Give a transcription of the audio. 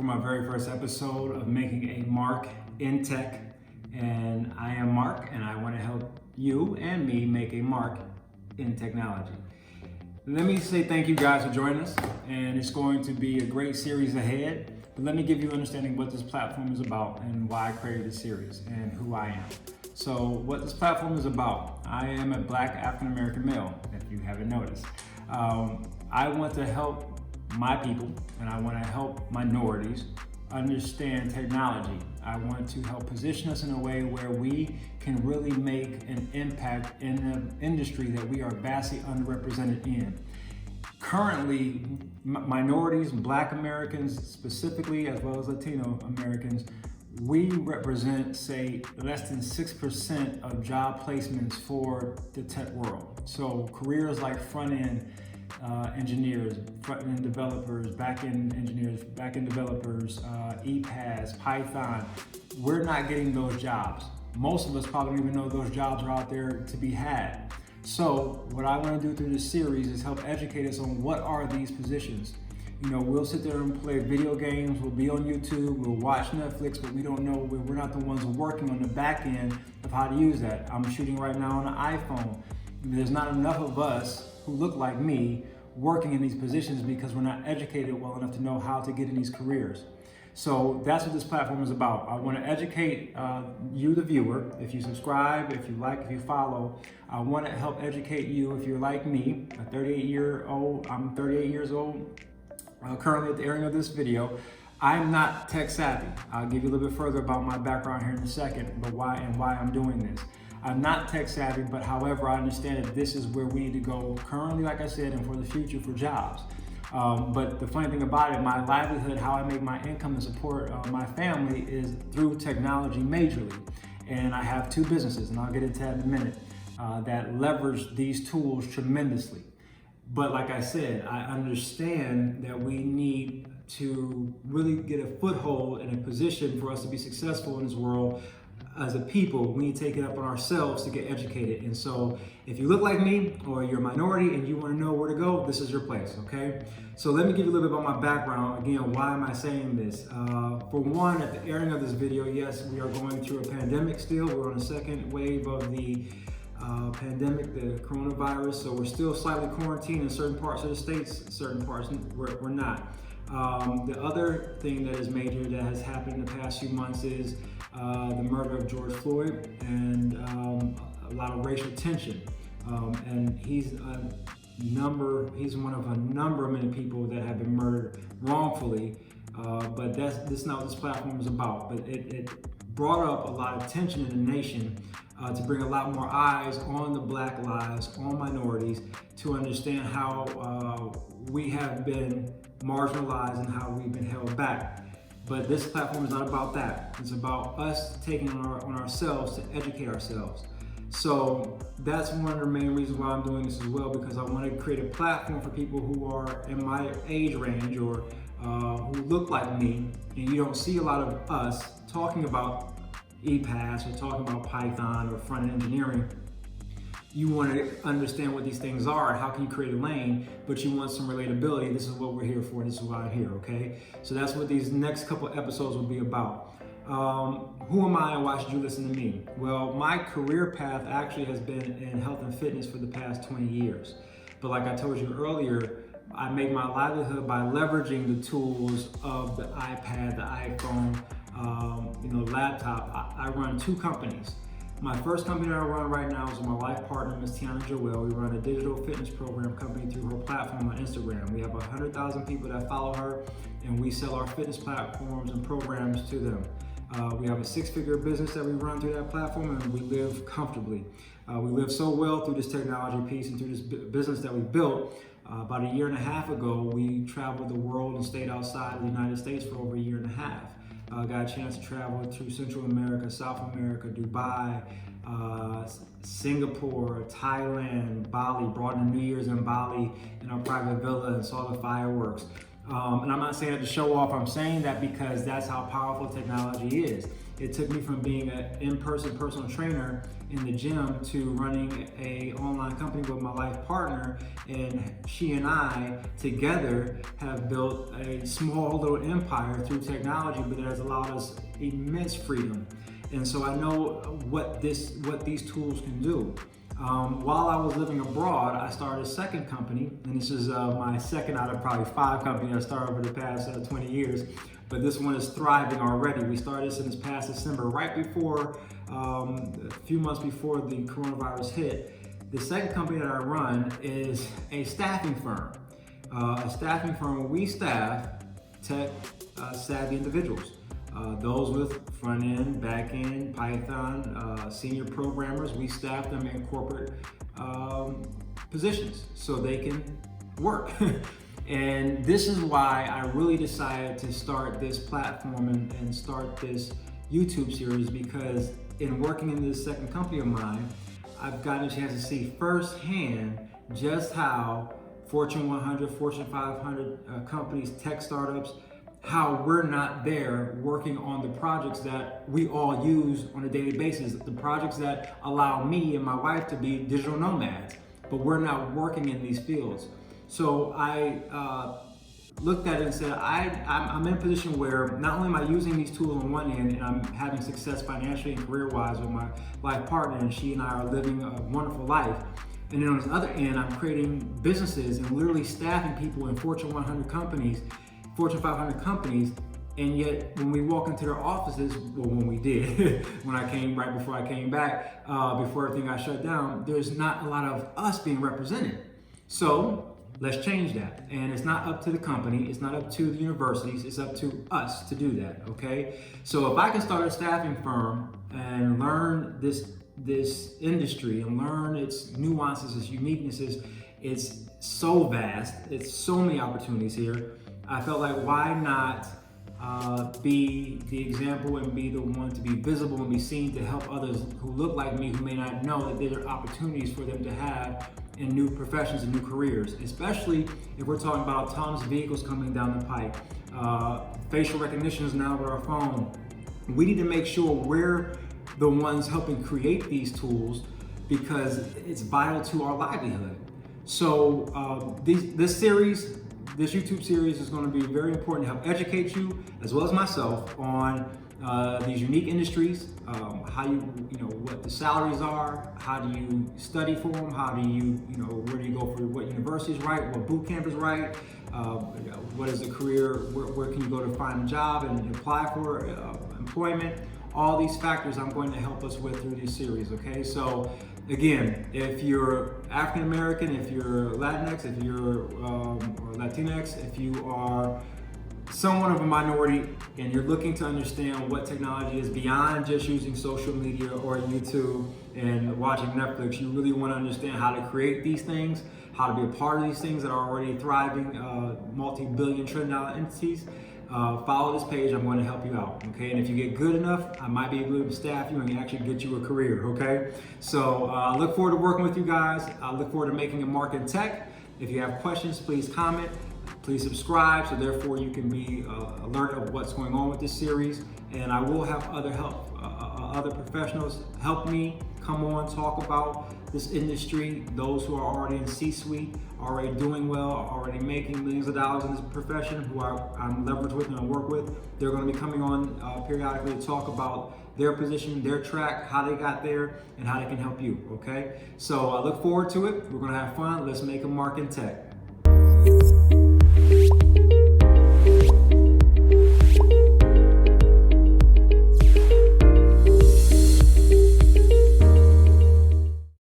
my very first episode of making a mark in tech. And I am Mark, and I want to help you and me make a mark in technology. Let me say thank you guys for joining us, and it's going to be a great series ahead. But let me give you an understanding what this platform is about and why I created this series and who I am. So what this platform is about, I am a Black African-American male, if you haven't noticed. I want to help my people, and I want to help minorities understand technology. I want to help position us in a way where we can really make an impact in an industry that we are vastly underrepresented in. Currently, minorities, Black Americans specifically, as well as Latino Americans, we represent, say, less than 6% of job placements for the tech world. So careers like front-end engineers, front-end developers, back-end engineers, back-end developers, EPAS, Python, we're not getting those jobs. Most of us probably don't even know those jobs are out there to be had. So what I want to do through this series is help educate us on what are these positions. You know, we'll sit there and play video games, we'll be on YouTube, we'll watch Netflix, but we don't know, we're not the ones working on the back end of how to use that. I'm shooting right now on an iPhone. There's not enough of us who look like me working in these positions because we're not educated well enough to know how to get in these careers. So that's what this platform is about. I want to educate you, the viewer. If you subscribe, if you like, if you follow, I want to help educate you if you're like me, I'm 38 years old. Currently at the airing of this video. I'm not tech savvy. I'll give you a little bit further about my background here in a second, but why I'm doing this. I'm not tech savvy, but however, I understand that this is where we need to go currently, like I said, and for the future for jobs. But the funny thing about it, my livelihood, how I make my income and support my family is through technology majorly. And I have two businesses, and I'll get into that in a minute, that leverage these tools tremendously. But like I said, I understand that we need to really get a foothold and a position for us to be successful in this world. As a people, we need to take it up on ourselves to get educated. And so if you look like me or you're a minority and you want to know where to go, this is your place, okay? So let me give you a little bit about my background. Again, why am I saying this? For one, at the airing of this video, yes, we are going through a pandemic still. We're on the second wave of the pandemic, the coronavirus. So we're still slightly quarantined in certain parts of the states, certain parts we're not. The other thing that is major that has happened in the past few months is the murder of George Floyd and a lot of racial tension. And he's one of a number of many people that have been murdered wrongfully. But that's not what this platform is about. But it brought up a lot of tension in the nation to bring a lot more eyes on the Black lives, on minorities, to understand how we have been marginalized and how we've been held back. But this platform is not about that. It's about us taking on ourselves to educate ourselves. So that's one of the main reasons why I'm doing this as well, because I want to create a platform for people who are in my age range or who look like me, and you don't see a lot of us talking about EPAS or talking about Python or front-end engineering. You want to understand what these things are and how can you create a lane, but you want some relatability. This is what we're here for. This is why I'm here, okay? So that's what these next couple episodes will be about. Who am I and why should you listen to me? Well, my career path actually has been in health and fitness for the past 20 years. But like I told you earlier, I make my livelihood by leveraging the tools of the iPad, the iPhone, laptop. I run two companies. My first company that I run right now is with my life partner, Ms. Tiana Joelle. We run a digital fitness program company through her platform on Instagram. We have 100,000 people that follow her, and we sell our fitness platforms and programs to them. We have a six-figure business that we run through that platform, and we live comfortably. We live so well through this technology piece and through this business that we built. About a year and a half ago, we traveled the world and stayed outside of the United States for over a year and a half. Got a chance to travel to Central America, South America, Dubai, Singapore, Thailand, Bali, brought in New Year's in Bali in our private villa and saw the fireworks. And I'm not saying that to show off, I'm saying that because that's how powerful technology is. It took me from being an in-person personal trainer in the gym to running a online company with my life partner, and she and I together have built a small little empire through technology, but it has allowed us immense freedom. And so I know what these tools can do. While I was living abroad, I started a second company, and this is my second out of probably 5 companies I started over the past 20 years, but this one is thriving already. We started this in this past December, right before, a few months before the coronavirus hit. The second company that I run is a staffing firm. A staffing firm where we staff tech savvy individuals. Those with front end, back end, Python, senior programmers, we staff them in corporate positions so they can work. And this is why I really decided to start this platform and start this YouTube series, because in working in this second company of mine, I've gotten a chance to see firsthand just how Fortune 100, Fortune 500 companies, tech startups, how we're not there working on the projects that we all use on a daily basis, the projects that allow me and my wife to be digital nomads, but we're not working in these fields. So I looked at it and said, I'm in a position where not only am I using these tools on one end and I'm having success financially and career-wise with my life partner, and she and I are living a wonderful life, and then on the other end, I'm creating businesses and literally staffing people in Fortune 100 companies, Fortune 500 companies, and yet when we walk into their offices, well, when we did, right before I came back, before everything got shut down, there's not a lot of us being represented. So let's change that. And it's not up to the company, it's not up to the universities, it's up to us to do that, okay? So if I can start a staffing firm and learn this industry and learn its nuances, its uniquenesses, it's so vast, it's so many opportunities here. I felt like, why not be the example and be the one to be visible and be seen to help others who look like me, who may not know that there are opportunities for them to have in new professions and new careers, especially if we're talking about autonomous vehicles coming down the pipe. Facial recognition is now with our phone. We need to make sure we're the ones helping create these tools, because it's vital to our livelihood. So this YouTube series is going to be very important to help educate you, as well as myself, on these unique industries, how what the salaries are, how do you study for them, how do you, where do you go for what university is right, what boot camp is right, what is a career, where can you go to find a job and apply for employment. All these factors I'm going to help us with through this series, okay? So again, if you're African American, if you're Latinx, if you're or Latinx, if you are somewhat of a minority and you're looking to understand what technology is beyond just using social media or YouTube and watching Netflix, you really want to understand how to create these things, how to be a part of these things that are already thriving, multi-billion trillion dollar entities, follow this page. I'm going to help you out, okay? And if you get good enough, I might be able to staff you and actually get you a career, okay? So I look forward to working with you guys. I look forward to making a mark in tech. If you have questions, please comment. Please subscribe, so therefore you can be alert of what's going on with this series. And I will have other professionals help me come on, talk about this industry. Those who are already in C-suite, already doing well, already making millions of dollars in this profession, who I'm leveraged with and I work with, they're going to be coming on periodically to talk about their position, their track, how they got there, and how they can help you, okay? So I look forward to it. We're going to have fun. Let's make a mark in tech.